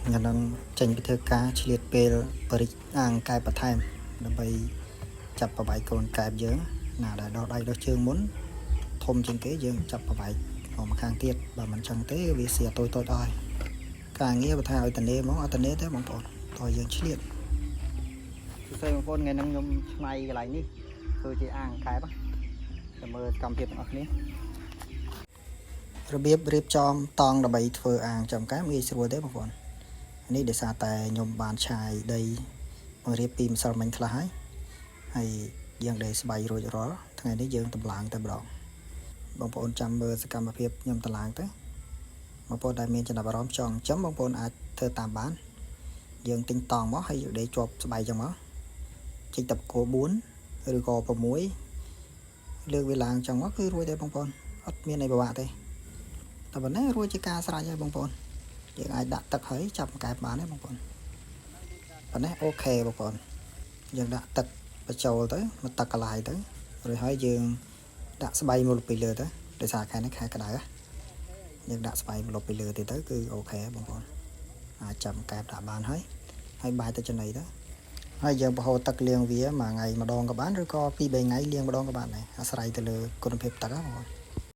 ngày nâng tranh bị thơ cá chỉ liệt bê bari ang cài bát thèm là bay chập vào bài còn cài dướng nào đã đó đây đó chương muốn thôm trên kế dương chập vào bài ở một khang tiết và mình chẳng tế vì xìa tôi thôi càng nghĩa và thay tình đêm món ở tình đêm thế bọn bọn tôi dương chỉ liệt xây một con ngày nâng nhôm này cái này ní tôi chỉ ang cài bác mơ cầm thiệt ở ní rồi biết cho tòng là bay thưa ang trong cái mi rồi đấy bọn bọnនេះដោយសារតែខ្ញុំបានឆាយដីមករៀបពីម្សិលមិញខ្លះហើយយើងដែលស្បៃរួចរាល់ថ្ងៃនេះយើងតម្លើងតែម្ដងបងប្អូនចាំមើលសកម្មភាពខ្ញុំតម្លើងទៅបងប្អូនដែលមានចំណាប់អារម្មណ៍ចង់ចាំបងប្អូនអាចធ្វើតាមបានយើងទិញតង់មកហើយដេកជាប់ស្បៃចឹងមកចេញតបគោ4ឬក៏6លើកវាឡើងចឹងមកគឺរួចទេបងប្អូនអត់មានអីពិបាកទេតែប៉ុណ្ណេះរួចជាការស្រេចហើយបងប្អូនយើងអាចដាក់ទឹកហើយចាប់កែបបានទេបងប្អូនប៉ុណ្ណេះអូខេបងប្អូនយើងដាក់ទឹកបញ្ចូលទៅមកទឹកកន្លាយទៅរួចហើយយើងដាក់ស្បៃមកពីលើទៅដោយសារខែនេះខែក្តៅយើងដាក់ស្បៃមកពីលើទៅគឺអូខេបងប្អូនអាចចាប់កែបដាក់បានហើយបាយទៅចំណីទៅហើយយើងបង្ហូរទឹកលាងវាមួយថ្ងៃម្ដងក៏បានឬក៏2-3ថ្ងៃលាងម្ដងក៏បានដែរអាស្រ័យទៅលើគុណភាពទឹកណាបងប្អូន